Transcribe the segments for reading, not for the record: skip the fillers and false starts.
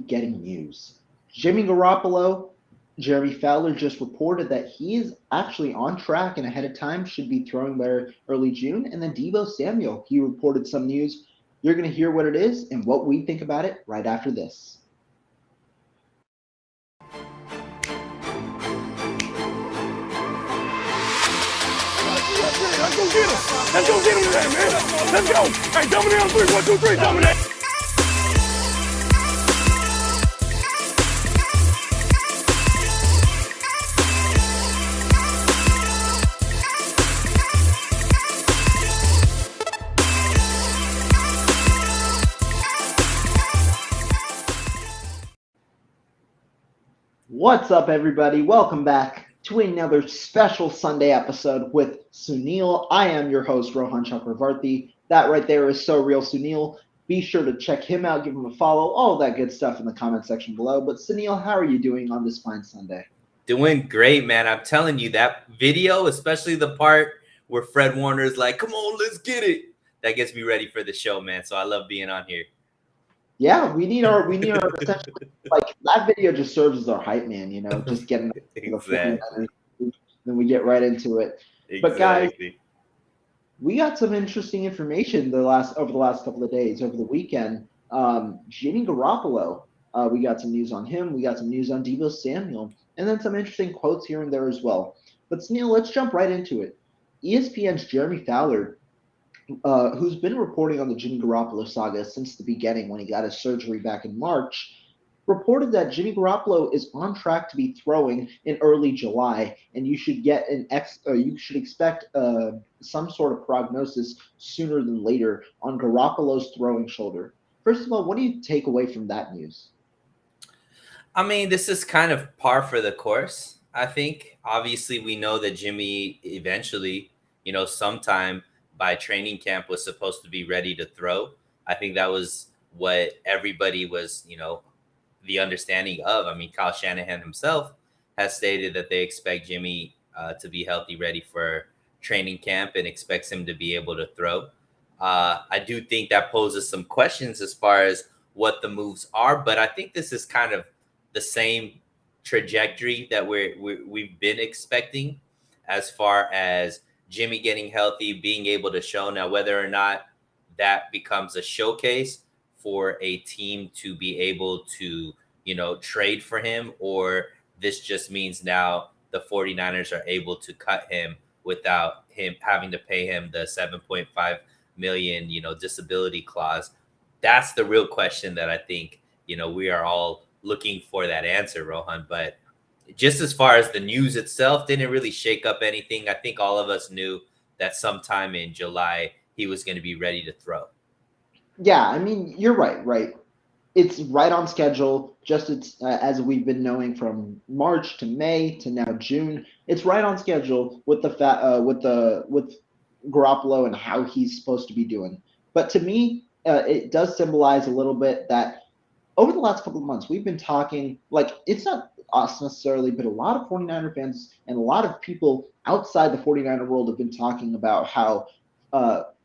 getting news. Jimmy Garoppolo, Jeremy Fowler just reported that he is actually on track and ahead of time, should be throwing by early June. And then Deebo Samuel, he reported some news. You're going to hear what it is and what we think about it right after this. Let's go get him. Let's go get him today, man. Let's go. Hey, dominate on 3. 1, 2, 3. Dominate. What's up, everybody? Welcome back to another special Sunday episode with Suneil. I am your host, Rohan Chakravarthi. That right there is So Real Suneil. Be sure to check him out, give him a follow, all that good stuff in the comment section below. But Suneil, how are you doing on this fine Sunday? Doing great, man. I'm telling you, that video, especially the part where Fred Warner's like, come on, let's get it. That gets me ready for the show, man. So I love being on here. Yeah, we need our essentially, like, that video just serves as our hype man, just getting Exactly. Then we get right into it. Exactly. But guys, we got some interesting information over the last couple of days, over the weekend. Jimmy Garoppolo, we got some news on him. We got some news on Deebo Samuel, and then some interesting quotes here and there as well. But Suneil, let's jump right into it. ESPN's Jeremy Fowler, who's been reporting on the Jimmy Garoppolo saga since the beginning when he got his surgery back in March, reported that Jimmy Garoppolo is on track to be throwing in early July, and you should expect some sort of prognosis sooner than later on Garoppolo's throwing shoulder. First of all, what do you take away from that news? I mean, this is kind of par for the course, I think. Obviously, we know that Jimmy eventually, sometime by training camp was supposed to be ready to throw. I think that was what everybody was, the understanding of. I mean, Kyle Shanahan himself has stated that they expect Jimmy to be healthy, ready for training camp, and expects him to be able to throw. I do think that poses some questions as far as what the moves are, but I think this is kind of the same trajectory that we've been expecting as far as Jimmy getting healthy, being able to show. Now, whether or not that becomes a showcase for a team to be able to, trade for him, or this just means now the 49ers are able to cut him without him having to pay him the $7.5 million, disability clause. That's the real question that I think, we are all looking for that answer, Rohan. But just as far as the news itself, didn't really shake up anything. I think all of us knew that sometime in July he was going to be ready to throw. Yeah, I mean, you're right. It's right on schedule, just as we've been knowing from March to May to now June. It's right on schedule with with Garoppolo and how he's supposed to be doing. But to me, it does symbolize a little bit that over the last couple of months, we've been talking, like, it's not us necessarily, but a lot of 49er fans and a lot of people outside the 49er world have been talking about how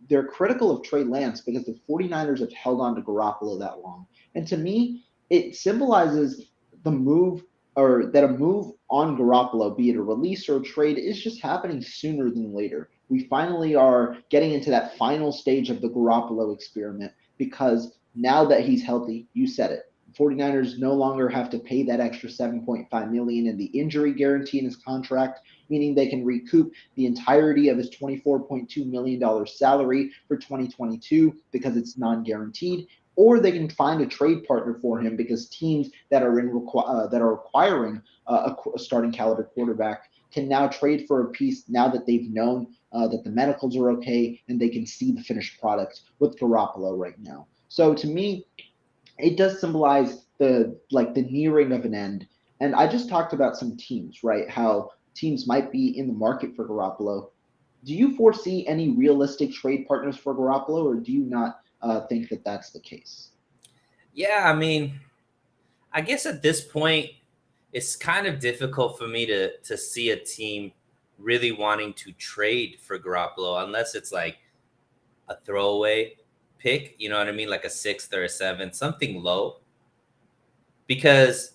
they're critical of Trey Lance because the 49ers have held on to Garoppolo that long. And to me, it symbolizes the move, or that a move on Garoppolo, be it a release or a trade, is just happening sooner than later. We finally are getting into that final stage of the Garoppolo experiment because now that he's healthy, you said it, 49ers no longer have to pay that extra $7.5 million in the injury guarantee in his contract, meaning they can recoup the entirety of his $24.2 million salary for 2022 because it's non-guaranteed, or they can find a trade partner for him because teams that are requiring a starting caliber quarterback can now trade for a piece now that they've known that the medicals are okay and they can see the finished product with Garoppolo right now. So to me, it does symbolize the nearing of an end. And I just talked about some teams, right? How teams might be in the market for Garoppolo. Do you foresee any realistic trade partners for Garoppolo, or do you not think that that's the case? Yeah, I mean, I guess at this point, it's kind of difficult for me to see a team really wanting to trade for Garoppolo unless it's like a throwaway pick, you know what I mean? Like a 6th or a 7th, something low. because,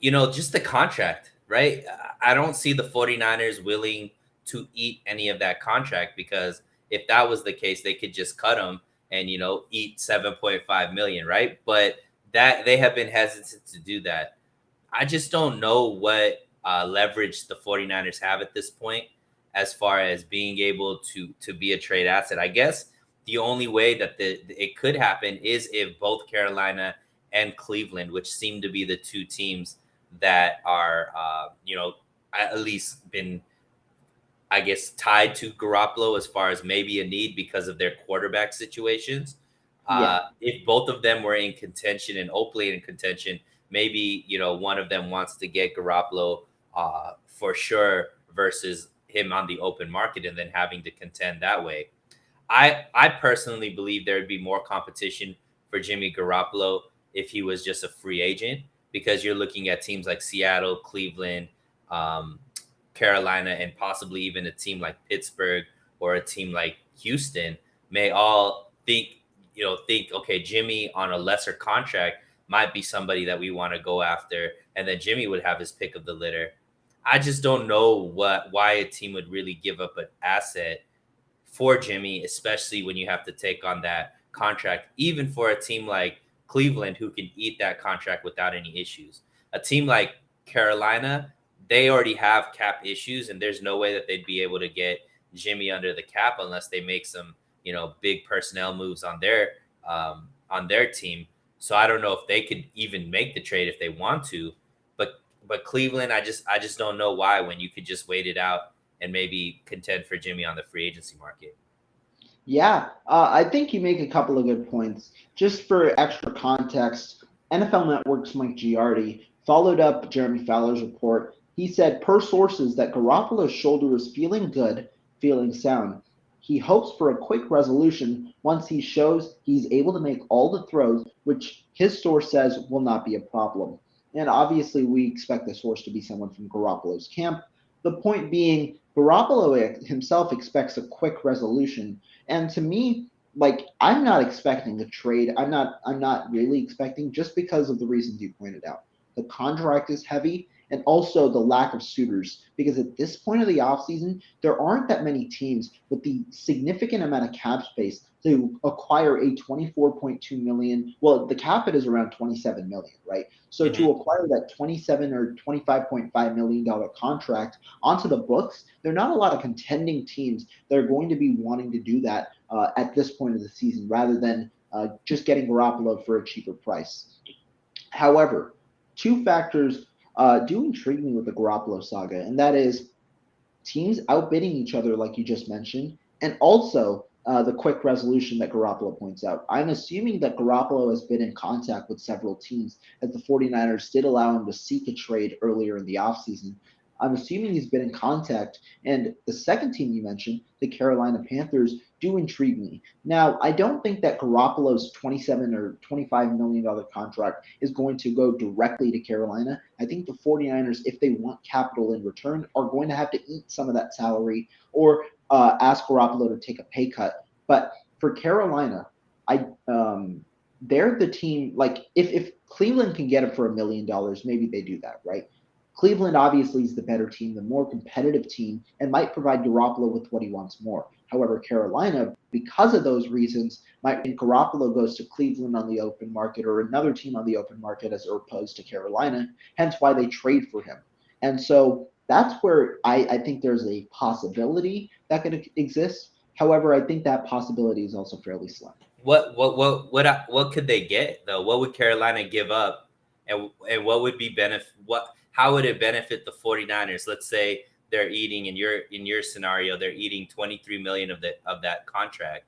just the contract, right? I don't see the 49ers willing to eat any of that contract, because if that was the case, they could just cut him and, eat 7.5 million, right? But that they have been hesitant to do that. I just don't know what leverage the 49ers have at this point as far as being able to be a trade asset. I guess the only way that it could happen is if both Carolina and Cleveland, which seem to be the two teams that are, at least been, I guess, tied to Garoppolo as far as maybe a need because of their quarterback situations. If both of them were in contention and openly in contention, maybe, one of them wants to get Garoppolo for sure versus him on the open market and then having to contend that way. I personally believe there would be more competition for Jimmy Garoppolo if he was just a free agent, because you're looking at teams like Seattle, Cleveland, Carolina, and possibly even a team like Pittsburgh or a team like Houston may all think, okay, Jimmy on a lesser contract might be somebody that we want to go after, and then Jimmy would have his pick of the litter. I just don't know why a team would really give up an asset for Jimmy, especially when you have to take on that contract, even for a team like Cleveland who can eat that contract without any issues. A team like Carolina, they already have cap issues, and there's no way that they'd be able to get Jimmy under the cap unless they make some, big personnel moves on their team. So I don't know if they could even make the trade if they want to. But Cleveland, I just don't know why, when you could just wait it out and maybe contend for Jimmy on the free agency market. Yeah, I think you make a couple of good points. Just for extra context, NFL Network's Mike Giardi followed up Jeremy Fowler's report. He said, per sources, that Garoppolo's shoulder is feeling good, feeling sound. He hopes for a quick resolution once he shows he's able to make all the throws, which his source says will not be a problem. And obviously, we expect the source to be someone from Garoppolo's camp. The point being, Garoppolo himself expects a quick resolution. And to me, I'm not expecting a trade. I'm not really expecting, just because of the reasons you pointed out. The contract is heavy, and also the lack of suitors, because at this point of the offseason, there aren't that many teams with the significant amount of cap space to acquire a 24.2 million. Well, the cap it is around 27 million, right? So to acquire that 27 or 25.5 million dollar contract onto the books, there are not a lot of contending teams that are going to be wanting to do that at this point of the season, rather than just getting Garoppolo for a cheaper price. However, two factors do intrigue me with the Garoppolo saga, and that is teams outbidding each other, like you just mentioned, and also the quick resolution that Garoppolo points out. I'm assuming that Garoppolo has been in contact with several teams, as the 49ers did allow him to seek a trade earlier in the offseason. I'm assuming he's been in contact, and the second team you mentioned, the Carolina Panthers, do intrigue me. Now, I don't think that Garoppolo's 27 or $25 million contract is going to go directly to Carolina. I think the 49ers, if they want capital in return, are going to have to eat some of that salary or ask Garoppolo to take a pay cut. But for Carolina, they're the team, if Cleveland can get it for $1 million, maybe they do that, right? Cleveland obviously is the better team, the more competitive team, and might provide Garoppolo with what he wants more. However, Carolina, because of those reasons, might think Garoppolo goes to Cleveland on the open market or another team on the open market as opposed to Carolina, hence why they trade for him. And so that's where I think there's a possibility that could exist. However, I think that possibility is also fairly slim. What could they get though? What would Carolina give up, and what would be how would it benefit the 49ers? Let's say they're eating, in your scenario, they're eating 23 million of that contract.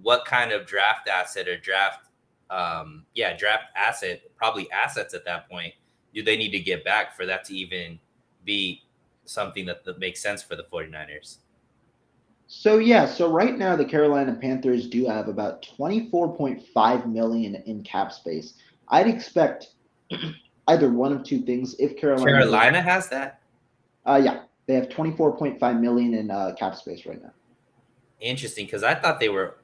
What kind of draft asset or draft asset, probably assets at that point, do they need to get back for that to even be something that makes sense for the 49ers? So right now the Carolina Panthers do have about 24.5 million in cap space. I'd expect either one of two things. If Carolina has that? They have 24.5 million in cap space right now. Interesting, because I thought they were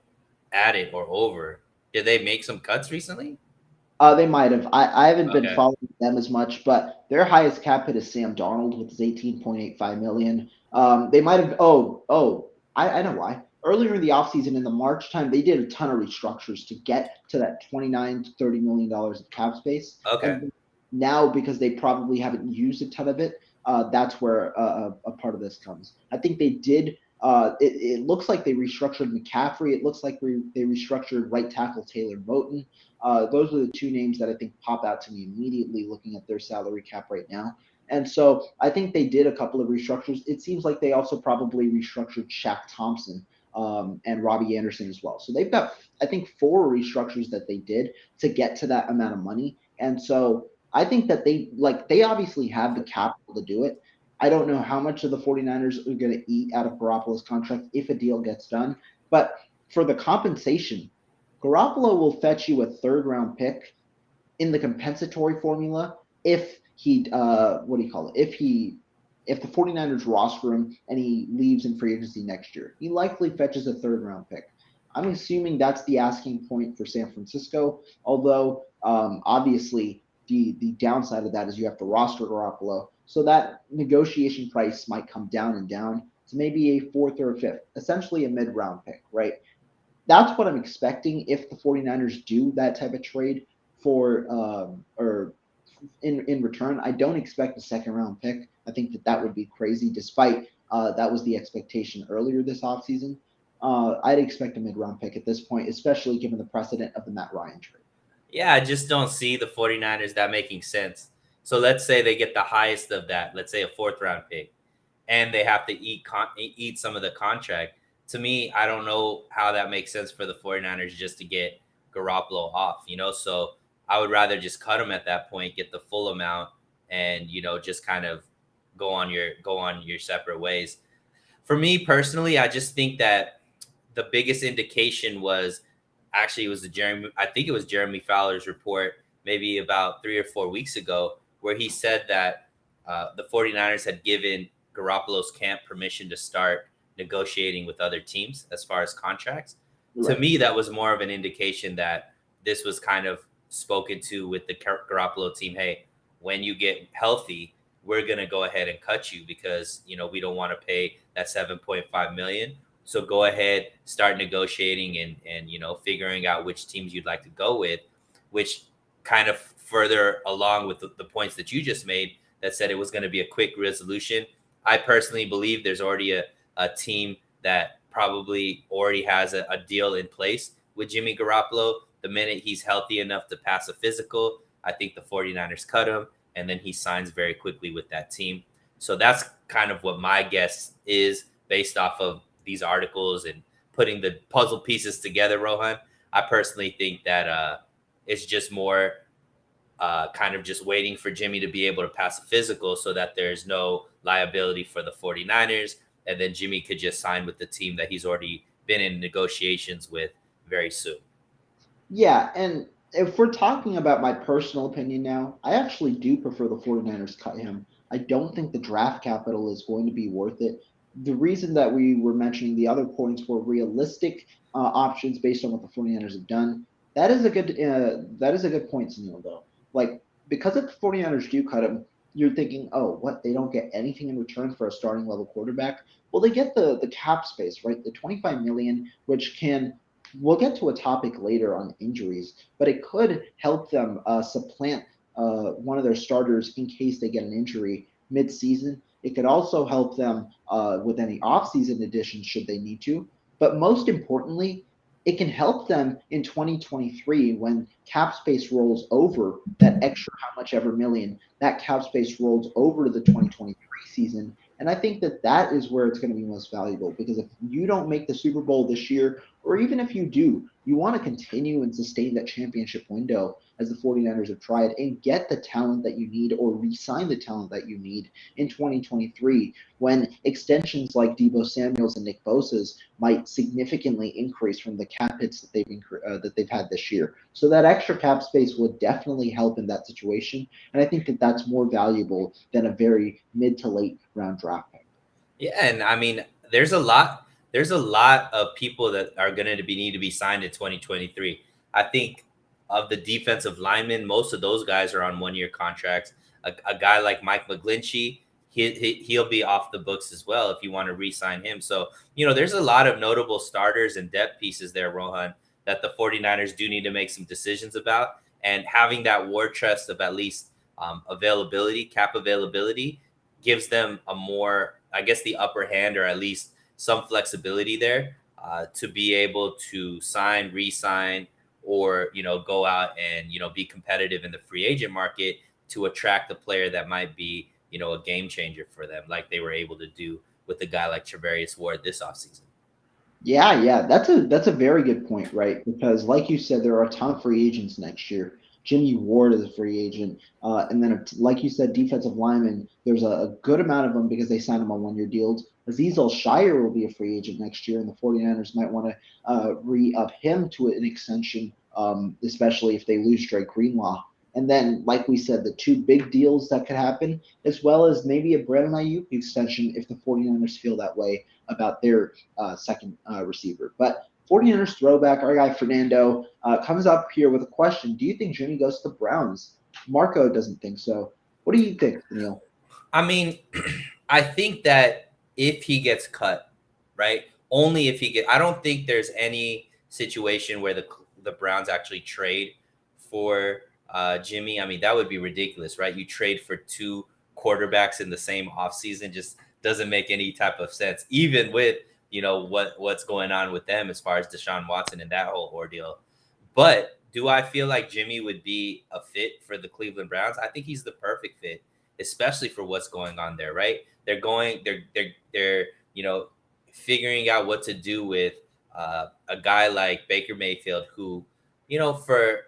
at it or over. Did they make some cuts recently? They might have. I haven't been Okay. following them as much, but their highest cap hit is Sam Darnold with his 18.85 million. They might have. I know why. Earlier in the offseason, in the March time, they did a ton of restructures to get to that 29 to $30 million of cap space. Okay. And now, because they probably haven't used a ton of it, that's where a part of this comes. I think they did. It looks like they restructured McCaffrey. It looks like they restructured right tackle Taylor Moton. Those are the two names that I think pop out to me immediately looking at their salary cap right now. And so I think they did a couple of restructures. It seems like they also probably restructured Shaq Thompson and Robbie Anderson as well. So they've got, I think, four restructures that they did to get to that amount of money. And so I think that they obviously have the capital to do it. I don't know how much of the 49ers are going to eat out of Garoppolo's contract if a deal gets done. But for the compensation, Garoppolo will fetch you a third round pick in the compensatory formula if he what do you call it? If the 49ers roster him and he leaves in free agency next year. He likely fetches a third round pick. I'm assuming that's the asking point for San Francisco, although obviously the downside of that is you have to roster Garoppolo. So that negotiation price might come down and down to maybe a fourth or a fifth, essentially a mid round pick, right? That's what I'm expecting if the 49ers do that type of trade for or in return. I don't expect a second round pick. I think that would be crazy, despite that was the expectation earlier this offseason. I'd expect a mid round pick at this point, especially given the precedent of the Matt Ryan trade. Yeah, I just don't see the 49ers that making sense. So let's say they get the highest of that, let's say a fourth round pick, and they have to eat some of the contract. To me, I don't know how that makes sense for the 49ers just to get Garoppolo off, So I would rather just cut him at that point, get the full amount, and just kind of go on your separate ways. For me personally, I just think that the biggest indication was actually it was I think it was Jeremy Fowler's report maybe about 3 or 4 weeks ago, where he said that the 49ers had given Garoppolo's camp permission to start negotiating with other teams as far as contracts. Right. To me, that was more of an indication that this was kind of spoken to with the Garoppolo team. Hey, when you get healthy, we're going to go ahead and cut you because, we don't want to pay that 7.5 million. So go ahead, start negotiating and figuring out which teams you'd like to go with, which kind of further along with the points that you just made that said it was going to be a quick resolution. I personally believe there's already a team that probably already has a deal in place with Jimmy Garoppolo. The minute he's healthy enough to pass a physical, I think the 49ers cut him, and then he signs very quickly with that team. So that's kind of what my guess is based off of these articles and putting the puzzle pieces together, Rohan. I personally think that it's just more kind of just waiting for Jimmy to be able to pass a physical so that there's no liability for the 49ers. And then Jimmy could just sign with the team that he's already been in negotiations with very soon. Yeah, and if we're talking about my personal opinion now, I actually do prefer the 49ers cut him. I don't think the draft capital is going to be worth it. The reason that we were mentioning the other points were realistic options based on what the 49ers have done. That is a good point, Suneil, though. Like, because if the 49ers do cut him, you're thinking, oh, what? They don't get anything in return for a starting level quarterback? Well, they get the cap space, right? The 25 million, which can we'll get to a topic later on injuries, but it could help them supplant one of their starters in case they get an injury mid-season. It could also help them with any off-season additions should they need to. But most importantly, it can help them in 2023 when cap space rolls over that extra how much ever million, that cap space rolls over to the 2023 season. And I think that is where it's going to be most valuable because if you don't make the Super Bowl this year, or even if you do, you want to continue and sustain that championship window as the 49ers have tried and get the talent that you need or re-sign the talent that you need in 2023 when extensions like Deebo Samuel's and Nick Bosa's might significantly increase from the cap hits that they've had this year. So that extra cap space would definitely help in that situation. And I think that's more valuable than a very mid to late round draft pick. Yeah, and I mean, there's a lot of people that are going to need to be signed in 2023. I think of the defensive linemen, most of those guys are on 1-year contracts. A guy like Mike McGlinchey, he'll be off the books as well if you want to re-sign him. So, there's a lot of notable starters and depth pieces there, Rohan, that the 49ers do need to make some decisions about. And having that war chest of at least cap availability gives them a more, I guess, the upper hand, or at least some flexibility there to be able to sign, re-sign, or, go out and, be competitive in the free agent market to attract a player that might be, a game changer for them, like they were able to do with a guy like Charvarius Ward this offseason. Yeah, that's a very good point, right? Because like you said, there are a ton of free agents next year. Jimmy Ward is a free agent, and then like you said, defensive linemen. There's a good amount of them because they signed them on 1-year deals. Azeez Al-Shire will be a free agent next year, and the 49ers might want to re-up him to an extension, especially if they lose Drake Greenlaw. And then, like we said, the two big deals that could happen, as well as maybe a Brandon Ayuk extension if the 49ers feel that way about their second receiver. But 49ers throwback, our guy Fernando comes up here with a question. Do you think Jimmy goes to the Browns? Marco doesn't think so. What do you think, Neil? I mean, I think that if he gets cut, right, only if he I don't think there's any situation where the Browns actually trade for Jimmy. I mean, that would be ridiculous, right? You trade for 2 quarterbacks in the same offseason just doesn't make any type of sense, even with, what's going on with them as far as Deshaun Watson and that whole ordeal. But do I feel like Jimmy would be a fit for the Cleveland Browns? I think he's the perfect fit, especially for what's going on there, right? They're figuring out what to do with a guy like Baker Mayfield, who, for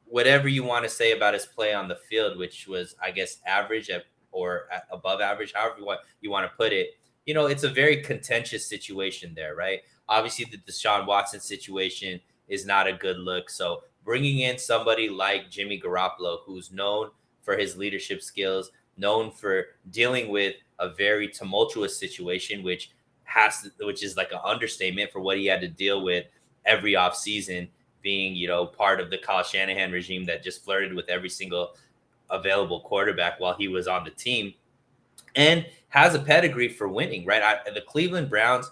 whatever you want to say about his play on the field, which was, I guess, average or above average, however you want to put it, it's a very contentious situation there, right? Obviously, the Deshaun Watson situation is not a good look. So bringing in somebody like Jimmy Garoppolo, who's known for his leadership skills, known for dealing with a very tumultuous situation, which is like an understatement for what he had to deal with every offseason, being, part of the Kyle Shanahan regime that just flirted with every single available quarterback while he was on the team, and has a pedigree for winning, right? The Cleveland Browns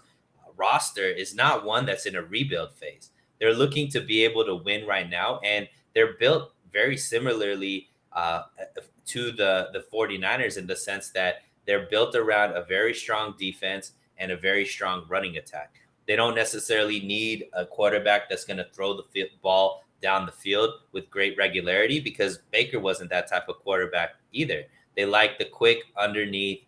roster is not one that's in a rebuild phase. They're looking to be able to win right now, and they're built very similarly to the 49ers in the sense that they're built around a very strong defense and a very strong running attack. They don't necessarily need a quarterback that's going to throw the ball down the field with great regularity, because Baker wasn't that type of quarterback either. They like the quick underneath,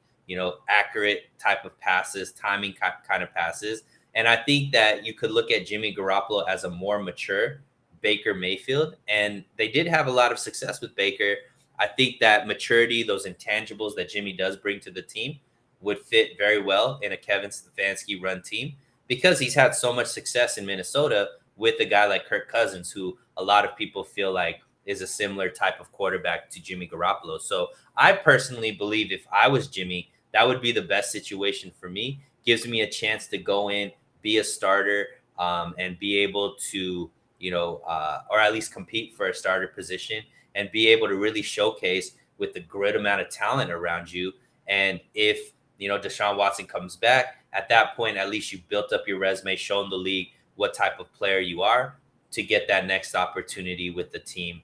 accurate type of passes, timing kind of passes. And I think that you could look at Jimmy Garoppolo as a more mature Baker Mayfield, and they did have a lot of success with Baker. I think that maturity, those intangibles that Jimmy does bring to the team, would fit very well in a Kevin Stefanski run team, because he's had so much success in Minnesota with a guy like Kirk Cousins, who a lot of people feel like is a similar type of quarterback to Jimmy Garoppolo. So I personally believe if I was Jimmy, that would be the best situation for me. Gives me a chance to go in, be a starter, and be able to, or at least compete for a starter position, and be able to really showcase with the great amount of talent around you. And if, Deshaun Watson comes back, at that point, at least you've built up your resume, shown the league what type of player you are to get that next opportunity with the team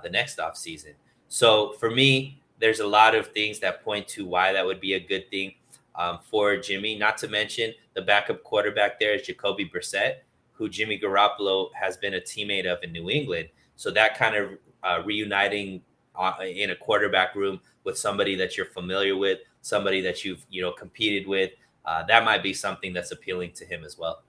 the next offseason. So for me, there's a lot of things that point to why that would be a good thing for Jimmy. Not to mention the backup quarterback there is Jacoby Brissett, who Jimmy Garoppolo has been a teammate of in New England. So that kind of reuniting in a quarterback room with somebody that you're familiar with, somebody that you've competed with, that might be something that's appealing to him as well.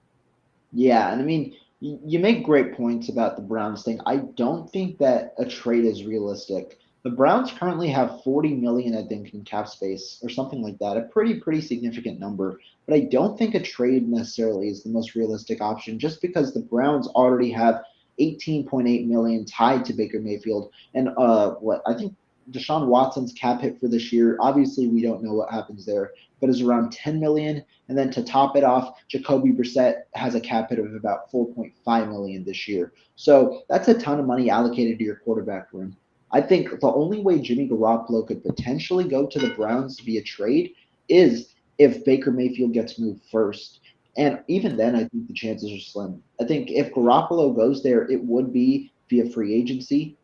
Yeah, and I mean, you make great points about the Browns thing. I don't think that a trade is realistic. The Browns currently have $40 million, I think, in cap space or something like that, a pretty significant number. But I don't think a trade necessarily is the most realistic option, just because the Browns already have $18.8 million tied to Baker Mayfield, and I think Deshaun Watson's cap hit for this year. Obviously, we don't know what happens there, but is around 10 million. And then to top it off, Jacoby Brissett has a cap hit of about 4.5 million this year. So that's a ton of money allocated to your quarterback room. I think the only way Jimmy Garoppolo could potentially go to the Browns via trade is if Baker Mayfield gets moved first. And even then, I think the chances are slim. I think if Garoppolo goes there, it would be via free agency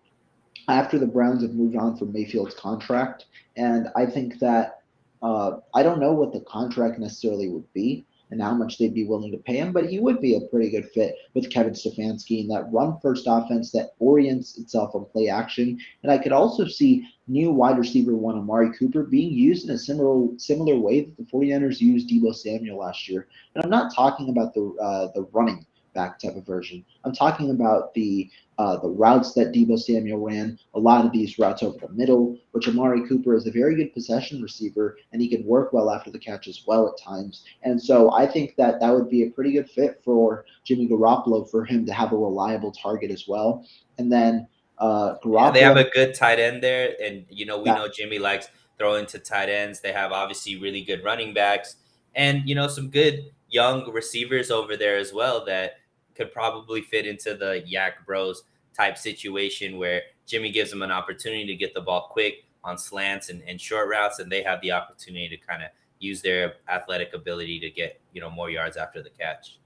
after the Browns have moved on from Mayfield's contract. And I think that I don't know what the contract necessarily would be and how much they'd be willing to pay him, but he would be a pretty good fit with Kevin Stefanski in that run first offense that orients itself on play action. And I could also see new wide receiver one Amari Cooper being used in a similar way that the 49ers used Deebo Samuel last year. And I'm not talking about the running back type of version. I'm talking about the routes that Deebo Samuel ran, a lot of these routes over the middle, which Amari Cooper is a very good possession receiver, and he can work well after the catch as well at times. And so I think that that would be a pretty good fit for Jimmy Garoppolo for him to have a reliable target as well. And then Garoppolo. Yeah, they have a good tight end there, and we that, know Jimmy likes throwing to tight ends. They have obviously really good running backs, and some good young receivers over there as well that could probably fit into the Yak Bros type situation where Jimmy gives them an opportunity to get the ball quick on slants and short routes, and they have the opportunity to kind of use their athletic ability to get more yards after the catch.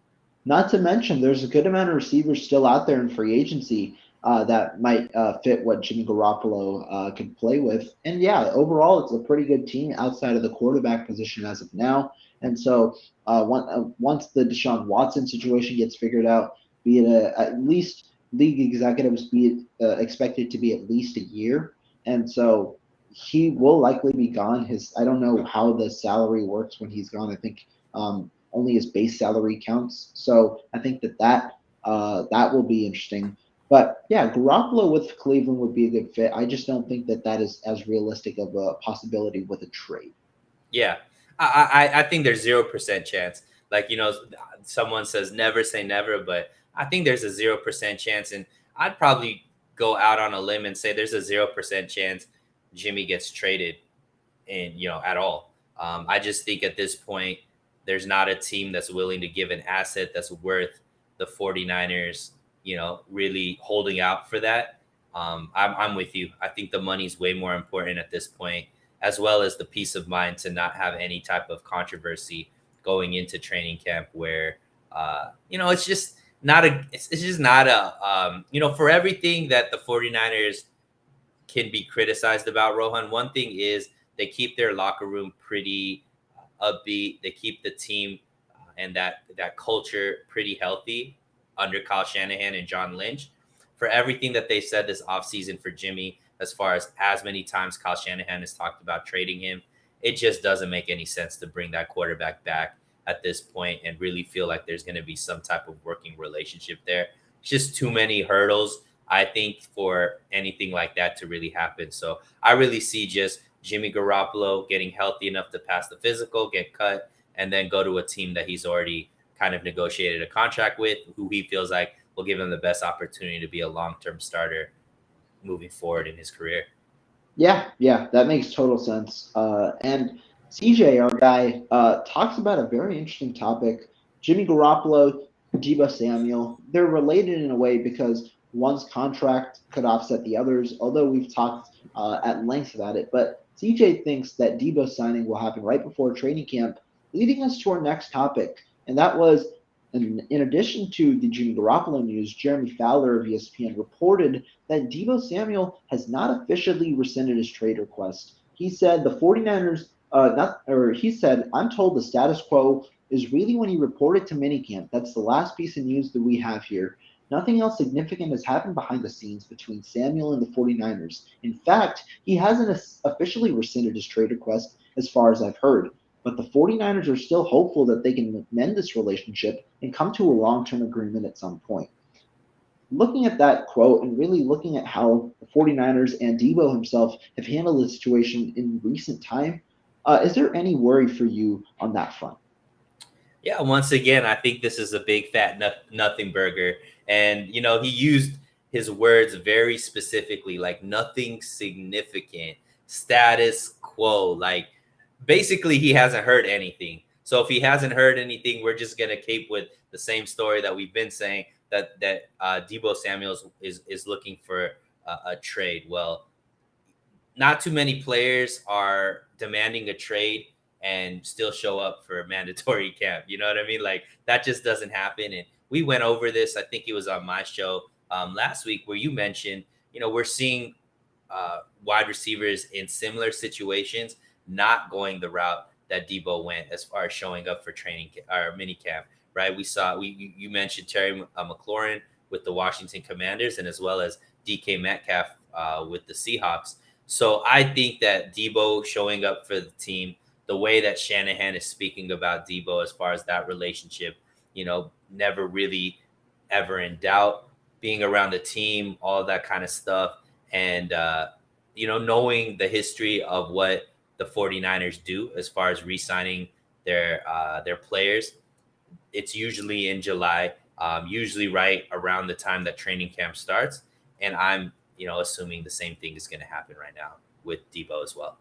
Not to mention, there's a good amount of receivers still out there in free agency that might fit what Jimmy Garoppolo could play with. And yeah, overall, it's a pretty good team outside of the quarterback position as of now. And so once the Deshaun Watson situation gets figured out, be it at least league executives be expected to be at least a year. And so he will likely be gone. I don't know how the salary works when he's gone. I think only his base salary counts. So I think that will be interesting. But yeah, Garoppolo with Cleveland would be a good fit. I just don't think that is as realistic of a possibility with a trade. Yeah, I think there's 0% chance. Like, someone says never say never, but I think there's a 0% chance. And I'd probably go out on a limb and say there's a 0% chance Jimmy gets traded at all. I just think at this point, there's not a team that's willing to give an asset that's worth the 49ers, really holding out for that. I'm with you. I think the money's way more important at this point, as well as the peace of mind to not have any type of controversy going into training camp where, it's just not for everything that the 49ers can be criticized about, Rohan. One thing is they keep their locker room pretty upbeat. They keep the team and that culture pretty healthy under Kyle Shanahan and John Lynch. For everything that they said this offseason for Jimmy, as far as many times Kyle Shanahan has talked about trading him, it just doesn't make any sense to bring that quarterback back at this point and really feel like there's going to be some type of working relationship there. It's just too many hurdles, I think, for anything like that to really happen. So I really see just Jimmy Garoppolo getting healthy enough to pass the physical, get cut, and then go to a team that he's already kind of negotiated a contract with, who he feels like will give him the best opportunity to be a long-term starter moving forward in his career. Yeah, that makes total sense. And CJ, our guy, talks about a very interesting topic. Jimmy Garoppolo, Deebo Samuel, they're related in a way because one's contract could offset the others, although we've talked at length about it. But CJ thinks that Deebo signing will happen right before training camp, leading us to our next topic. And that was, in addition to the Jimmy Garoppolo news, Jeremy Fowler of ESPN reported that Deebo Samuel has not officially rescinded his trade request. He said the 49ers, he said, I'm told the status quo is really when he reported to minicamp. That's the last piece of news that we have here. Nothing else significant has happened behind the scenes between Samuel and the 49ers. In fact, he hasn't officially rescinded his trade request as far as I've heard. But the 49ers are still hopeful that they can mend this relationship and come to a long-term agreement at some point. Looking at that quote and really looking at how the 49ers and Deebo himself have handled the situation in recent time, is there any worry for you on that front? Yeah, once again, I think this is a big fat nothing burger. And, he used his words very specifically, like nothing significant, status quo. Like, basically he hasn't heard anything. So if he hasn't heard anything, we're just gonna keep with the same story that we've been saying, that Deebo Samuel is looking for a trade. Well, not too many players are demanding a trade and still show up for mandatory camp. You know what I mean? Like that just doesn't happen. And we went over this. I think it was on my show last week where you mentioned, we're seeing wide receivers in similar situations not going the route that Deebo went as far as showing up for training or mini camp. Right? You mentioned Terry McLaurin with the Washington Commanders, and as well as DK Metcalf with the Seahawks. So I think that Deebo showing up for the team, the way that Shanahan is speaking about Deebo as far as that relationship, never really ever in doubt, being around the team, all of that kind of stuff. And, knowing the history of what the 49ers do as far as re-signing their players, it's usually in July, usually right around the time that training camp starts. And I'm, assuming the same thing is going to happen right now with Deebo as well.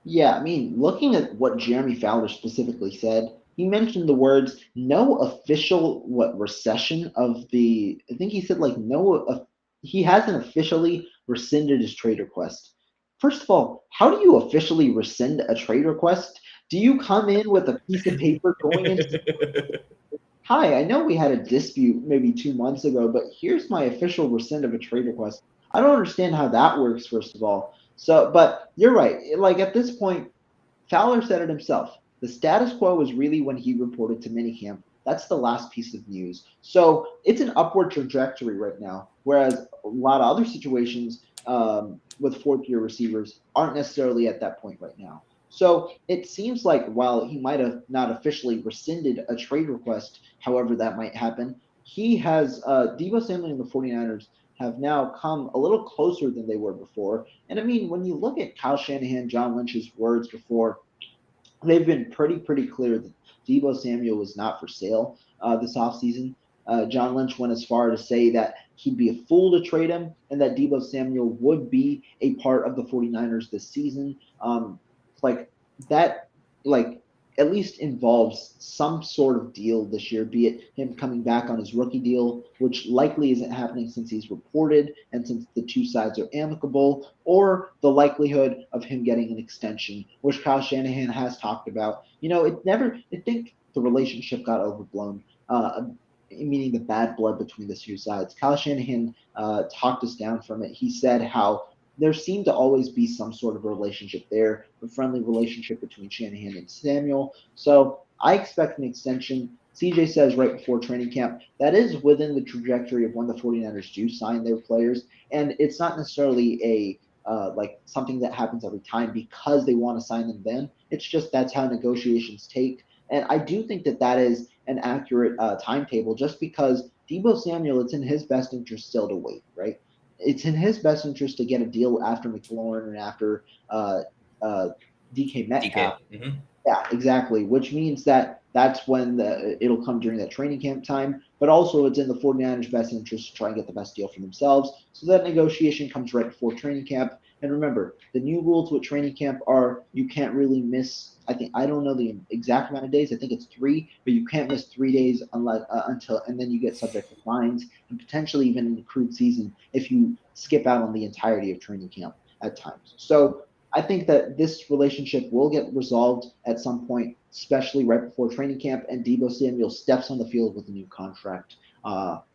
Yeah, I mean, looking at what Jeremy Fowler specifically said, he mentioned the words no official recession of the. I think he said like no. He hasn't officially rescinded his trade request. First of all, how do you officially rescind a trade request? Do you come in with a piece of paper going into hi, I know we had a dispute maybe 2 months ago, but here's my official rescind of a trade request. I don't understand how that works, first of all. So, but you're right. Like at this point, Fowler said it himself. The status quo is really when he reported to minicamp. That's the last piece of news. So it's an upward trajectory right now, whereas a lot of other situations with fourth year receivers aren't necessarily at that point right now. So it seems like while he might have not officially rescinded a trade request, however that might happen, he has Deebo Samuel and the 49ers have now come a little closer than they were before. And I mean, when you look at Kyle Shanahan, John Lynch's words before, they've been pretty clear that Deebo Samuel was not for sale this offseason. John Lynch went as far to say that he'd be a fool to trade him and that Deebo Samuel would be a part of the 49ers this season. Like that, like at least involves some sort of deal this year, be it him coming back on his rookie deal, which likely isn't happening since he's reported and since the two sides are amicable, or the likelihood of him getting an extension, which Kyle Shanahan has talked about. I think the relationship got overblown. Meaning the bad blood between the two sides. Kyle Shanahan talked us down from it. He said how there seemed to always be some sort of relationship there, a friendly relationship between Shanahan and Samuel. So I expect an extension. CJ says right before training camp, that is within the trajectory of when the 49ers do sign their players. And it's not necessarily a like something that happens every time because they want to sign them then. It's just that's how negotiations take. And I do think that that is an accurate timetable just because Deebo Samuel, it's in his best interest still to wait, right? It's in his best interest to get a deal after McLaurin and after DK Metcalf. DK. Mm-hmm. Yeah, exactly. Which means that that's when it'll come during that training camp time. But also, it's in the 49ers' best interest to try and get the best deal for themselves. So that negotiation comes right before training camp. And remember, the new rules with training camp are you can't really miss. I don't know the exact amount of days. I think it's 3, but you can't miss 3 days unless until, and then you get subject to fines and potentially even an accrued season if you skip out on the entirety of training camp at times. So I think that this relationship will get resolved at some point, especially right before training camp, and Deebo Samuel steps on the field with a new contract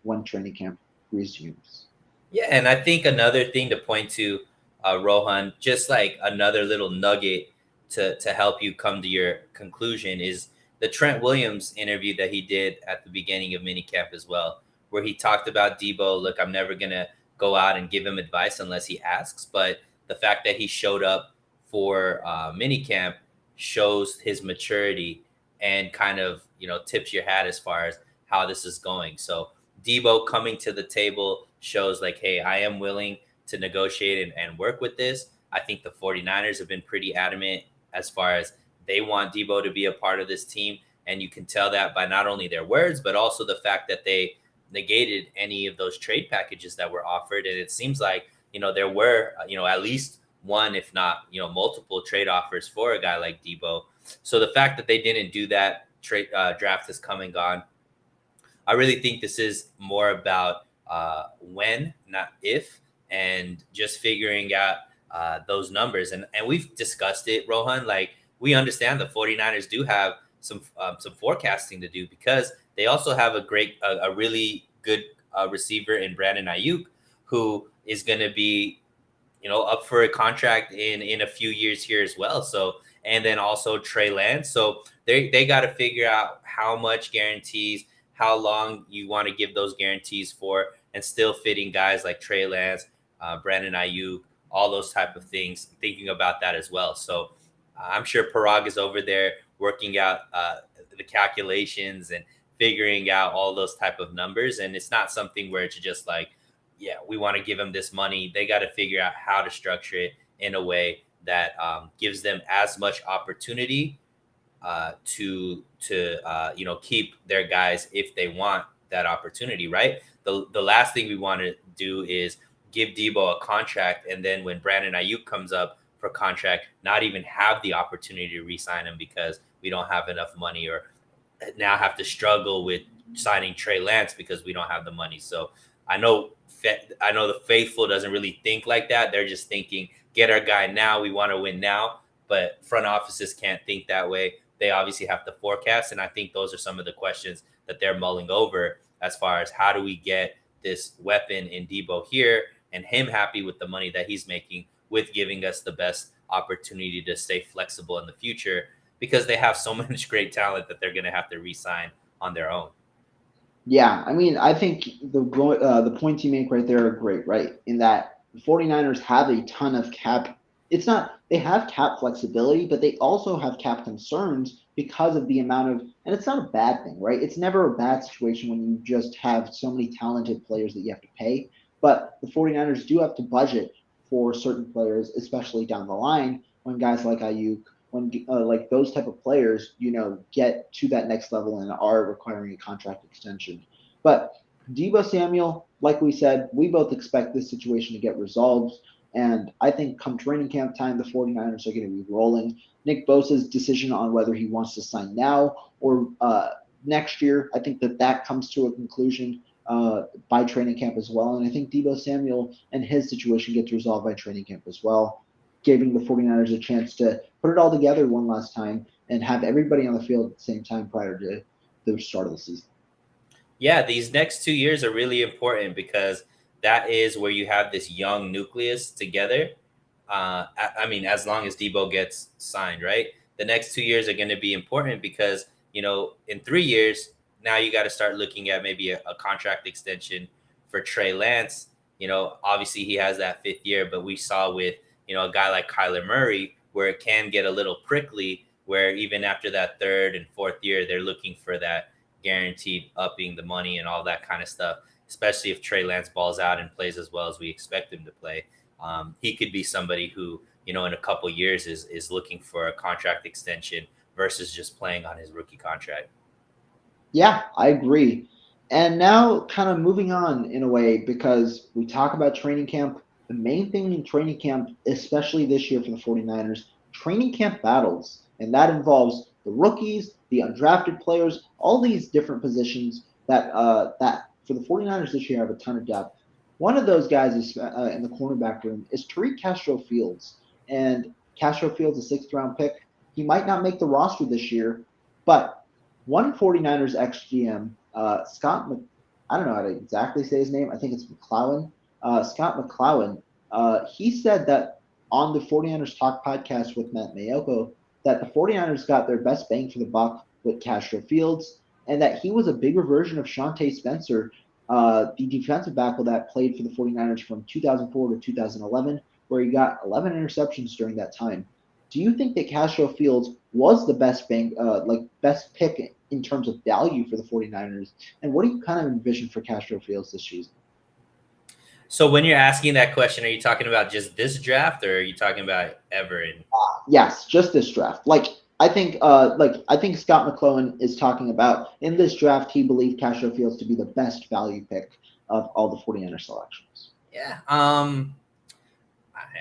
when training camp resumes. Yeah, and I think another thing to point to, Rohan, just like another little nugget to help you come to your conclusion, is the Trent Williams interview that he did at the beginning of minicamp as well, where he talked about Deebo. Look, I'm never gonna go out and give him advice unless he asks, but the fact that he showed up for minicamp shows his maturity and kind of tips your hat as far as how this is going. So Deebo coming to the table shows like, hey, I am willing to negotiate and work with this. I think the 49ers have been pretty adamant as far as they want Deebo to be a part of this team. And you can tell that by not only their words, but also the fact that they negated any of those trade packages that were offered. And it seems like, there were, at least one, if not, multiple trade offers for a guy like Deebo. So the fact that they didn't do that trade draft has come and gone. I really think this is more about when, not if, and just figuring out those numbers. And we've discussed it, Rohan. Like, we understand the 49ers do have some forecasting to do, because they also have a really good receiver in Brandon Ayuk, who is going to be, up for a contract in a few years here as well. So, and then also Trey Lance. So they got to figure out how much guarantees, how long you want to give those guarantees for, and still fitting guys like Trey Lance, Brandon Ayuk, all those type of things, thinking about that as well. So I'm sure Parag is over there working out the calculations and figuring out all those type of numbers. And it's not something where it's just like, yeah, we want to give them this money. They got to figure out how to structure it in a way that gives them as much opportunity to keep their guys if they want that opportunity, right? The last thing we want to do is give Deebo a contract, and then when Brandon Ayuk comes up for contract, not even have the opportunity to re-sign him because we don't have enough money, or now have to struggle with signing Trey Lance because we don't have the money. So I know the faithful doesn't really think like that. They're just thinking, get our guy now. We want to win now. But front offices can't think that way. They obviously have to forecast. And I think those are some of the questions that they're mulling over, as far as how do we get this weapon in Deebo here and him happy with the money that he's making, with giving us the best opportunity to stay flexible in the future, because they have so much great talent that they're going to have to re-sign on their own. Yeah, I mean, I think the points you make right there are great, right? In that the 49ers have a ton of cap. It's not, they have cap flexibility, but they also have cap concerns because of the amount of, and it's not a bad thing, right? It's never a bad situation when you just have so many talented players that you have to pay. But the 49ers do have to budget for certain players, especially down the line, when guys like Ayuk, when like those type of players, get to that next level and are requiring a contract extension. But Deebo Samuel, like we said, we both expect this situation to get resolved. And I think come training camp time, the 49ers are going to be rolling. Nick Bosa's decision on whether he wants to sign now or next year, I think that comes to a conclusion by training camp as well. And I think Deebo Samuel and his situation gets resolved by training camp as well, giving the 49ers a chance to put it all together one last time and have everybody on the field at the same time prior to the start of the season. Yeah, these next 2 years are really important, because that is where you have this young nucleus together. I mean, as long as Deebo gets signed, right? The next 2 years are going to be important because, in 3 years, now you got to start looking at maybe a contract extension for Trey Lance. Obviously he has that 5th year, but we saw with, a guy like Kyler Murray, where it can get a little prickly, where even after that 3rd and 4th year, they're looking for that guaranteed upping the money and all that kind of stuff, especially if Trey Lance balls out and plays as well as we expect him to play. He could be somebody who, in a couple years is looking for a contract extension versus just playing on his rookie contract. Yeah, I agree. And now kind of moving on in a way, because we talk about training camp. The main thing in training camp, especially this year for the 49ers, training camp battles. And that involves the rookies, the undrafted players, all these different positions that for the 49ers this year have a ton of depth. One of those guys is in the cornerback room is Tariq Castro-Fields. And Castro-Fields, a 6th-round pick. He might not make the roster this year, but one 49ers ex-GM, Scott, I don't know how to exactly say his name. I think it's McClowan. Scott McClowan, he said that on the 49ers Talk podcast with Matt Mayoko, that the 49ers got their best bang for the buck with Castro-Fields, and that he was a bigger version of Shante Spencer, the defensive back that played for the 49ers from 2004 to 2011, where he got 11 interceptions during that time. Do you think that Castro-Fields was the best best pick in terms of value for the 49ers? And what do you kind of envision for Castro-Fields this season? So when you're asking that question, are you talking about just this draft, or are you talking about ever? Yes, just this draft. I think Scott McClowan is talking about in this draft, he believed Castro-Fields to be the best value pick of all the 49er selections. Yeah.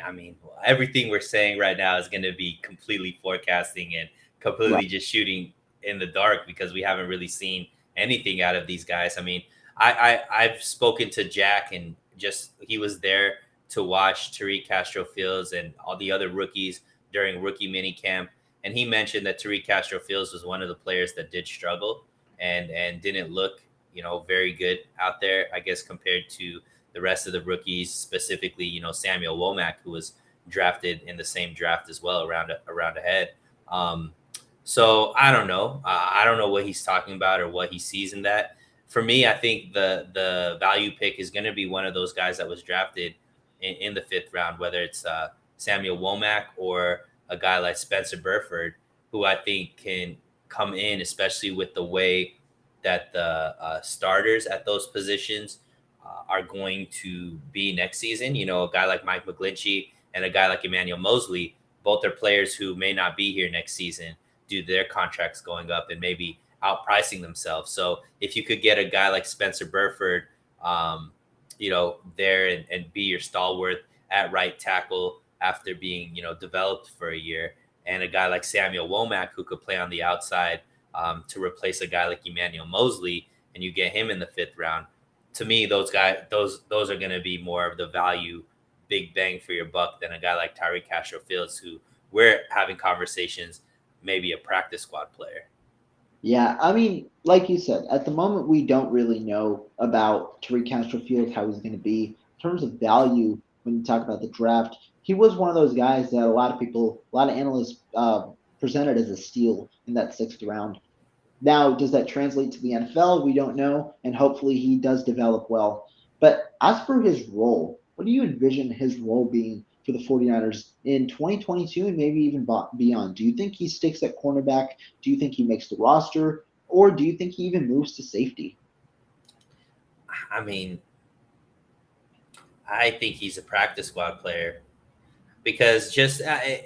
I mean, everything we're saying right now is going to be completely forecasting and completely just shooting in the dark because we haven't really seen anything out of these guys. I mean, I've spoken to Jack and just he was there to watch Tariq Castro-Fields and all the other rookies during rookie mini camp, and he mentioned that Tariq Castro-Fields was one of the players that did struggle and didn't look very good out there, I guess, compared to the rest of the rookies, specifically, Samuel Womack, who was drafted in the same draft as well, around ahead. So I don't know. I don't know what he's talking about or what he sees in that. For me, I think the value pick is going to be one of those guys that was drafted in the 5th round, whether it's Samuel Womack or a guy like Spencer Burford, who I think can come in, especially with the way that the starters at those positions are going to be next season. A guy like Mike McGlinchey and a guy like Emmanuel Mosley, both are players who may not be here next season due to their contracts going up and maybe outpricing themselves. So if you could get a guy like Spencer Burford, there and be your stalwart at right tackle after being, developed for a year, and a guy like Samuel Womack who could play on the outside to replace a guy like Emmanuel Mosley, and you get him in the 5th round. To me, those are going to be more of the value, big bang for your buck than a guy like Tariq Castro-Fields, who we're having conversations, maybe a practice squad player. Yeah, I mean, like you said, at the moment we don't really know about Tariq Castro-Fields, how he's going to be in terms of value. When you talk about the draft, he was one of those guys that a lot of analysts presented as a steal in that 6th round. Now, does that translate to the NFL? We don't know, and hopefully he does develop well. But as for his role, what do you envision his role being for the 49ers in 2022 and maybe even beyond? Do you think he sticks at cornerback? Do you think he makes the roster? Or do you think he even moves to safety? I mean, I think he's a practice squad player because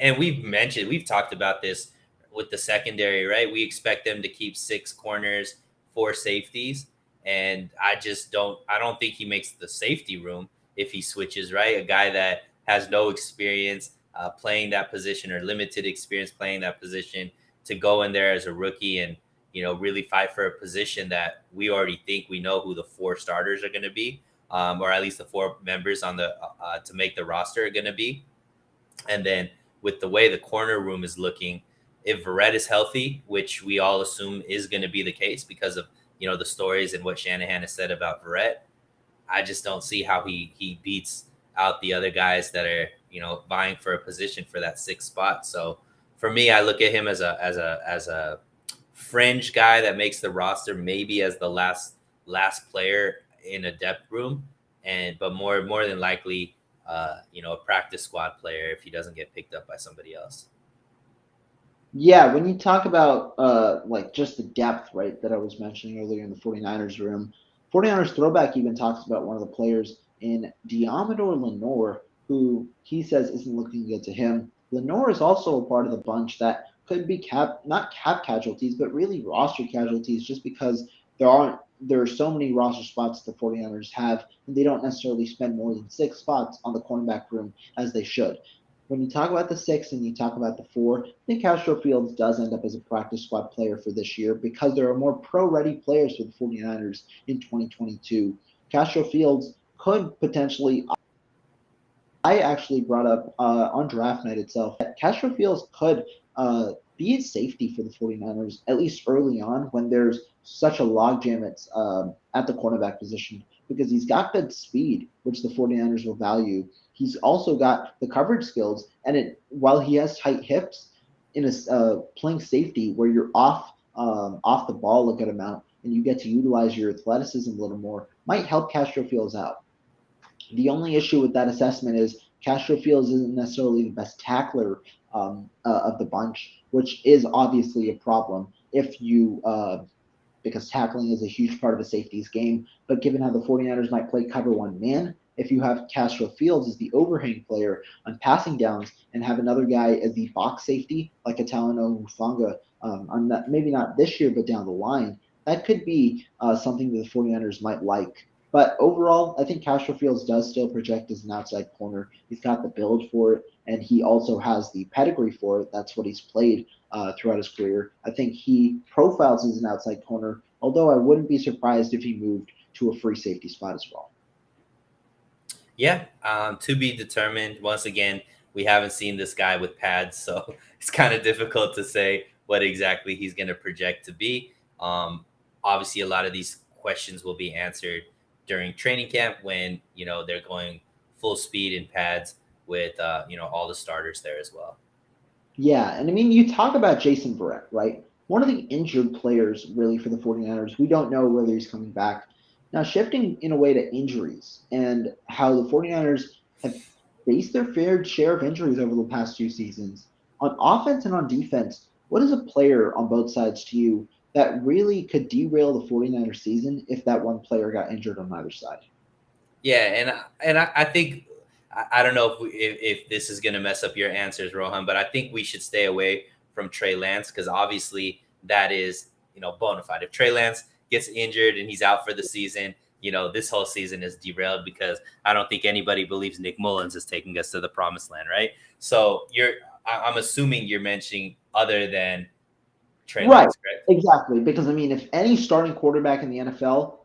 and we've talked about this with the secondary, right? We expect them to keep 6 corners, 4 safeties. And I don't think he makes the safety room if he switches, right? A guy that has no experience playing that position or limited experience playing that position to go in there as a rookie and, really fight for a position that we already think we know who the 4 starters are going to be, or at least the 4 members on the to make the roster are going to be. And then with the way the corner room is looking, if Verrett is healthy, which we all assume is going to be the case because of, the stories and what Shanahan has said about Verrett, I just don't see how he beats out the other guys that are, vying for a position for that 6th spot. So for me, I look at him as a fringe guy that makes the roster, maybe as the last player in a depth room, but more than likely, a practice squad player if he doesn't get picked up by somebody else. Yeah, when you talk about like just the depth, right, that I was mentioning earlier in the 49ers room, 49ers Throwback even talks about one of the players in Diamador Lenore, who he says isn't looking good to him. Lenore is also a part of the bunch that could be not cap casualties, but really roster casualties just because there are so many roster spots the 49ers have, and they don't necessarily spend more than 6 spots on the cornerback room as they should. When you talk about the 6 and you talk about the 4, I think Castro-Fields does end up as a practice squad player for this year because there are more pro-ready players for the 49ers in 2022. Castro-Fields could potentially – I actually brought up on draft night itself that Castro-Fields could be a safety for the 49ers, at least early on when there's such a logjam at the cornerback position because he's got good speed, which the 49ers will value. He's also got the coverage skills, and while he has tight hips, in a playing safety where you're off the ball a good amount and you get to utilize your athleticism a little more, might help Castro-Fields out. The only issue with that assessment is Castro-Fields isn't necessarily the best tackler of the bunch, which is obviously a problem if you because tackling is a huge part of a safety's game. But given how the 49ers might play cover 1 man, if you have Castro-Fields as the overhang player on passing downs and have another guy as the box safety, like a Talanoa Hufanga, on that, maybe not this year, but down the line, that could be something that the 49ers might like. But overall, I think Castro-Fields does still project as an outside corner. He's got the build for it, and he also has the pedigree for it. That's what he's played throughout his career. I think he profiles as an outside corner, although I wouldn't be surprised if he moved to a free safety spot as well. Yeah, to be determined. Once again, we haven't seen this guy with pads, so it's kind of difficult to say what exactly he's going to project to be. Obviously, a lot of these questions will be answered during training camp when they're going full speed in pads with all the starters there as well. Yeah, and I mean, you talk about Jason Verrett, right? One of the injured players, really, for the 49ers. We don't know whether he's coming back. Now, shifting in a way to injuries and how the 49ers have faced their fair share of injuries over the past 2 seasons. On offense and on defense, what is a player on both sides to you that really could derail the 49ers season if that one player got injured on either side? Yeah, and I think I don't know if this is going to mess up your answers, Rohan, but I think we should stay away from Trey Lance because obviously that is bona fide. If Trey Lance gets injured and he's out for the season, this whole season is derailed because I don't think anybody believes Nick Mullins is taking us to the promised land, right? So I'm assuming you're mentioning other than Trey Lance, correct? Exactly. Because I mean, if any starting quarterback in the NFL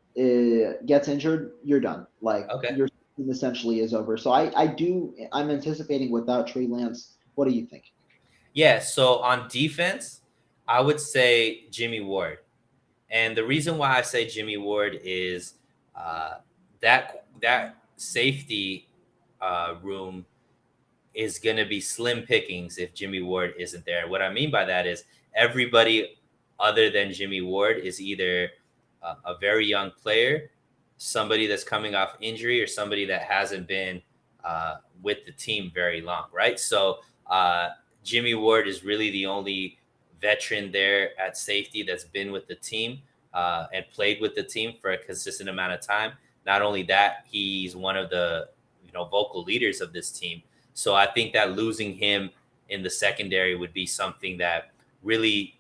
gets injured, you're done. Like Okay. your season essentially is over. So I'm anticipating without Trey Lance. What do you think? Yeah. So on defense, I would say Jimmy Ward. And the reason why I say Jimmy Ward is that safety room is going to be slim pickings if Jimmy Ward isn't there. What I mean by that is everybody other than Jimmy Ward is either a very young player, somebody that's coming off injury, or somebody that hasn't been with the team very long, right? So Jimmy Ward is really the only veteran there at safety that's been with the team and played with the team for a consistent amount of time. Not only that, he's one of the vocal leaders of this team. So I think that losing him in the secondary would be something that really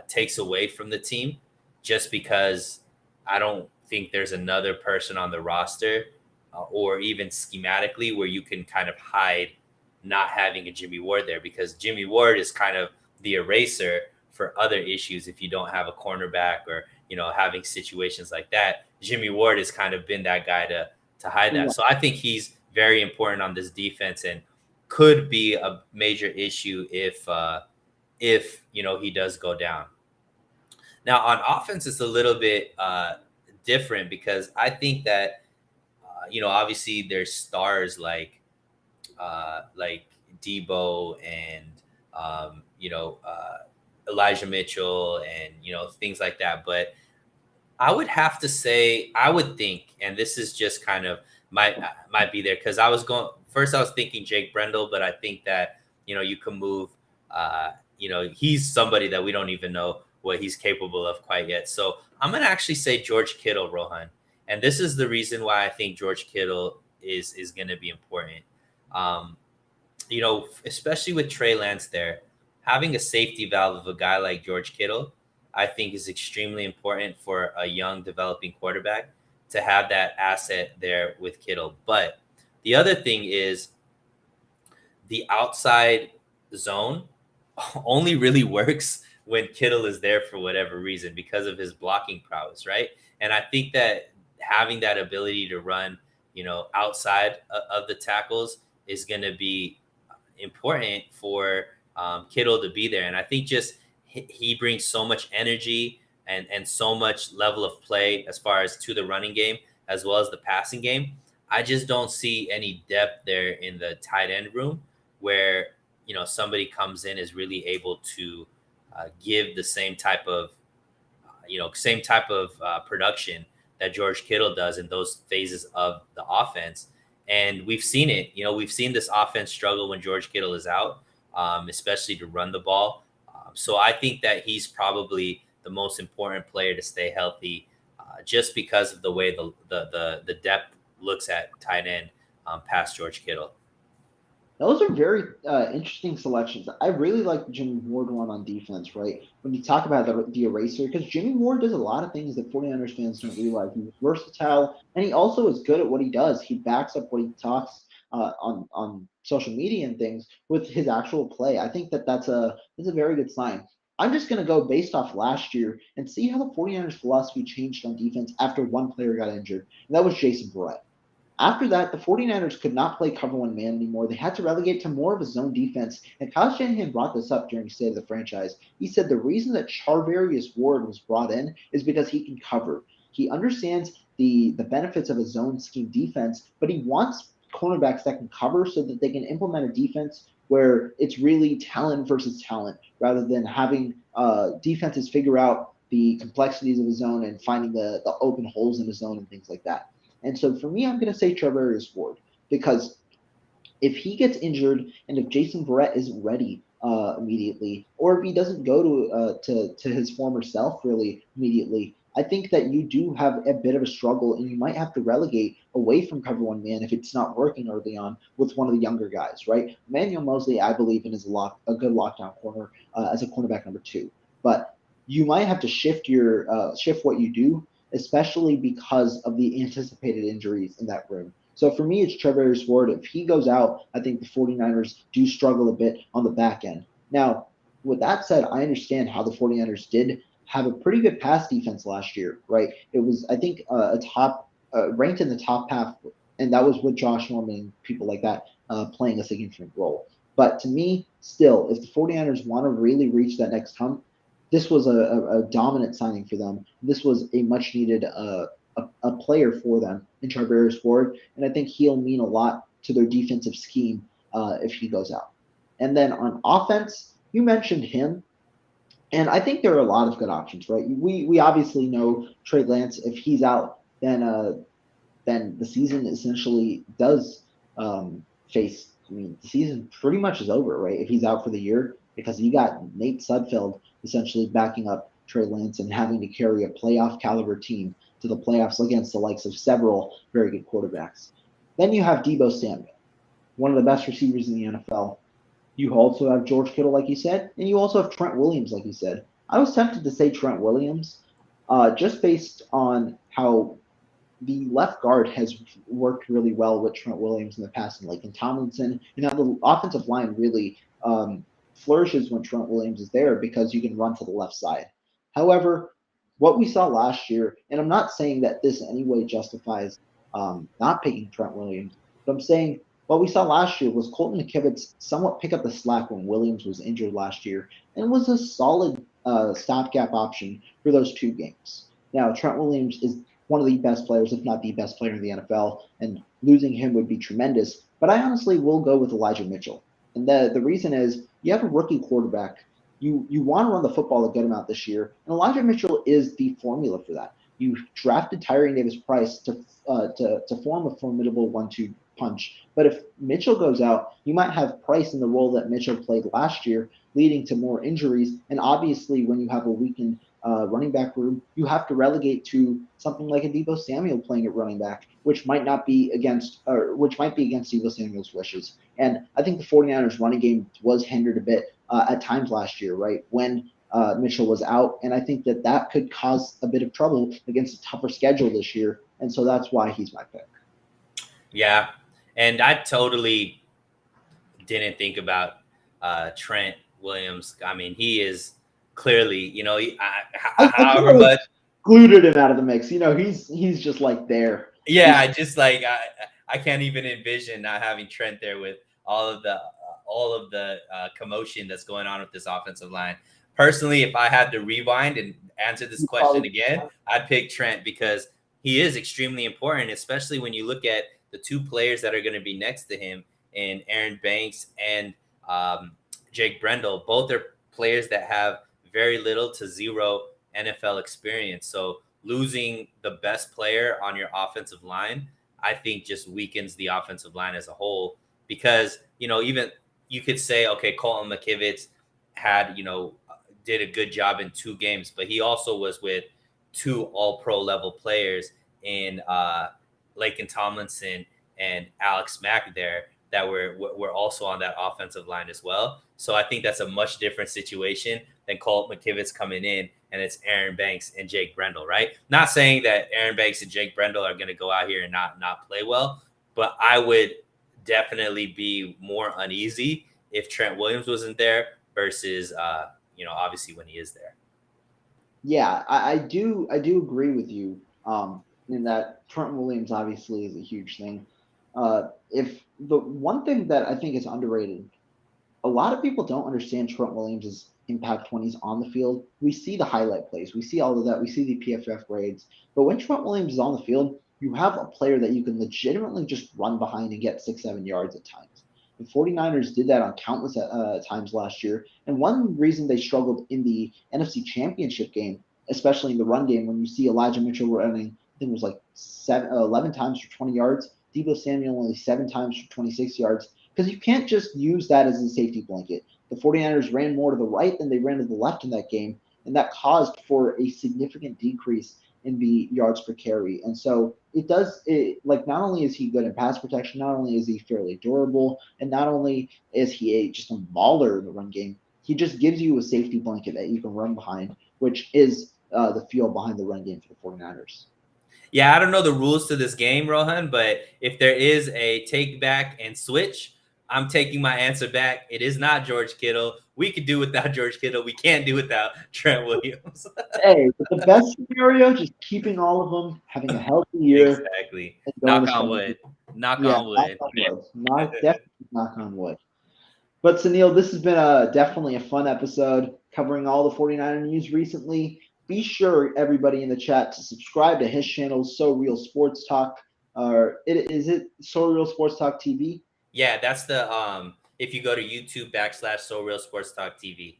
takes away from the team, just because I don't think there's another person on the roster or even schematically where you can kind of hide not having a Jimmy Ward there, because Jimmy Ward is kind of the eraser for other issues. If you don't have a cornerback or, having situations like that, Jimmy Ward has kind of been that guy to hide that. Yeah. So I think he's very important on this defense and could be a major issue if he does go down. Now on offense, it's a little bit different because I think that obviously there's stars like Deebo and Elijah Mitchell and things like that. But I would have to say, I would think, and this is just kind of might be there because I was thinking Jake Brendel, but I think that you can move. He's somebody that we don't even know what he's capable of quite yet. So I'm gonna actually say George Kittle, Rohan, and this is the reason why I think George Kittle is going to be important. Especially with Trey Lance there, having a safety valve of a guy like George Kittle, I think is extremely important for a young developing quarterback to have that asset there with Kittle. But the other thing is the outside zone only really works when Kittle is there for whatever reason because of his blocking prowess, right? And I think that having that ability to run, outside of the tackles is going to be important for Kittle to be there. And I think just he brings so much energy and so much level of play as far as to the running game as well as the passing game. I just don't see any depth there in the tight end room where somebody comes in is really able to give the same type of production that George Kittle does in those phases of the offense. And we've seen it. We've seen this offense struggle when George Kittle is out, especially to run the ball. So I think that he's probably the most important player to stay healthy, just because of the way the depth looks at tight end past George Kittle. Those are very interesting selections. I really like the Jimmy Ward one on defense, right? When you talk about the eraser, because Jimmy Ward does a lot of things that 49ers fans don't realize. He's versatile, and he also is good at what he does. He backs up what he talks on social media and things with his actual play. I think that's a very good sign. I'm just going to go based off last year and see how the 49ers philosophy changed on defense after one player got injured, and that was Jason Verrett. After that, the 49ers could not play cover one man anymore. They had to relegate to more of a zone defense. And Kyle Shanahan brought this up during State of the Franchise. He said the reason that Charvarius Ward was brought in is because he can cover. He understands the benefits of a zone scheme defense, but he wants cornerbacks that can cover so that they can implement a defense where it's really talent versus talent rather than having defenses figure out the complexities of a zone and finding the open holes in a zone and things like that. And so for me, I'm going to say Charvarius Ward because if he gets injured and if Jason Verrett isn't ready immediately, or if he doesn't go to his former self really immediately, I think that you do have a bit of a struggle, and you might have to relegate away from cover one man if it's not working early on with one of the younger guys, right? Emmanuel Mosley, I believe in is a good lockdown corner as a cornerback number two, but you might have to shift what you do, especially because of the anticipated injuries in that room. So for me, it's Trevor Ward. If he goes out, I think the 49ers do struggle a bit on the back end. Now, with that said, I understand how the 49ers did have a pretty good pass defense last year, right? It was, I think, a top ranked in the top half, and that was with Josh Norman and people like that playing a significant role. But to me, still, if the 49ers want to really reach that next hump, this was a dominant signing for them. This was a much needed a player for them in Charvarius Ward, and I think he'll mean a lot to their defensive scheme if he goes out. And then on offense, you mentioned him, and I think there are a lot of good options, right? We obviously know Trey Lance. If he's out, then the season essentially does face. I mean, the season pretty much is over, right? If he's out for the year, because you got Nate Sudfeld essentially backing up Trey Lance and having to carry a playoff caliber team to the playoffs against the likes of several very good quarterbacks. Then you have Deebo Samuel, one of the best receivers in the NFL. You also have George Kittle, like you said, and you also have Trent Williams, like you said. I was tempted to say Trent Williams, just based on how the left guard has worked really well with Trent Williams in the past, and like in Tomlinson, and how the offensive line really flourishes when Trent Williams is there because you can run to the left side. However, what we saw last year, and I'm not saying that this in any way justifies not picking Trent Williams, but I'm saying what we saw last year was Colton McKivitz somewhat pick up the slack when Williams was injured last year and was a solid stopgap option for those two games. Now, Trent Williams is one of the best players, if not the best player in the NFL, and losing him would be tremendous. But I honestly will go with Elijah Mitchell. And the reason is you have a rookie quarterback. You want to run the football a good amount this year, and Elijah Mitchell is the formula for that. You drafted Tyree Davis Price to form a formidable 1-2 punch. But if Mitchell goes out, you might have Price in the role that Mitchell played last year, leading to more injuries. And obviously, when you have a weakened running back room, you have to relegate to something like a Deebo Samuel playing at running back, which might be against Deebo Samuel's wishes. And I think the 49ers running game was hindered a bit at times last year, right? When Mitchell was out. And I think that could cause a bit of trouble against a tougher schedule this year. And so that's why he's my pick. Yeah. And I totally didn't think about Trent Williams. I mean, he is clearly, however much excluded him out of the mix. He's just like there. Yeah, I can't even envision not having Trent there with all of the commotion that's going on with this offensive line. Personally, if I had to rewind and answer this question again, I'd pick Trent because he is extremely important, especially when you look at the two players that are going to be next to him in Aaron Banks and Jake Brendel. Both are players that have very little to zero NFL experience. So losing the best player on your offensive line, I think just weakens the offensive line as a whole because, even you could say, okay, Colton McKivitz did a good job in 2 games, but he also was with 2 all-pro level players in Laken Tomlinson and Alex Mack there that we're also on that offensive line as well. So I think that's a much different situation than Colt McKivitz coming in and it's Aaron Banks and Jake Brendel, right? Not saying that Aaron Banks and Jake Brendel are going to go out here and not play well, but I would definitely be more uneasy if Trent Williams wasn't there versus, obviously when he is there. Yeah, I do agree with you in that Trent Williams obviously is a huge thing. If the one thing that I think is underrated, a lot of people don't understand Trent Williams' impact when he's on the field. We see the highlight plays, we see all of that, we see the PFF grades, but when Trent Williams is on the field, you have a player that you can legitimately just run behind and get 6-7 yards at times. The 49ers did that on countless times last year. And one reason they struggled in the NFC Championship game, especially in the run game, when you see Elijah Mitchell running, I think it was like 11 times for 20 yards, Deebo Samuel only 7 times for 26 yards, because you can't just use that as a safety blanket. The 49ers ran more to the right than they ran to the left in that game, and that caused for a significant decrease in the yards per carry. And so not only is he good in pass protection, not only is he fairly durable, and not only is he just a mauler in the run game, he just gives you a safety blanket that you can run behind, which is the fuel behind the run game for the 49ers. Yeah, I don't know the rules to this game, Rohan, but if there is a take back and switch, I'm taking my answer back. It is not George Kittle. We could do without George Kittle. We can't do without Trent Williams. Hey, but the best scenario, just keeping all of them, having a healthy year. Exactly. Knock on wood. Knock on wood. Definitely knock on wood. But Suneil, this has been definitely a fun episode covering all the 49er news recently. Be sure, everybody in the chat, to subscribe to his channel, So Real Sports Talk. Is it So Real Sports Talk TV? Yeah, that's the if you go to YouTube / So Real Sports Talk TV.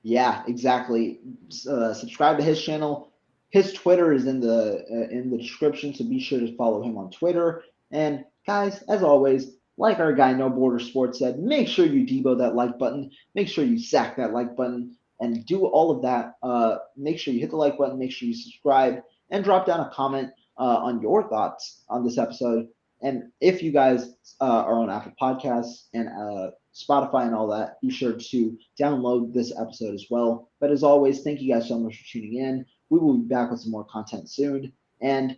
Yeah, exactly. Subscribe to his channel. His Twitter is in the description, so be sure to follow him on Twitter. And guys, as always, like our guy No Border Sports said, make sure you Deebo that like button. Make sure you sack that like button and do all of that. Make sure you hit the like button. Make sure you subscribe and drop down a comment on your thoughts on this episode. And if you guys are on Apple Podcasts and Spotify and all that, be sure to download this episode as well. But as always, thank you guys so much for tuning in. We will be back with some more content soon. And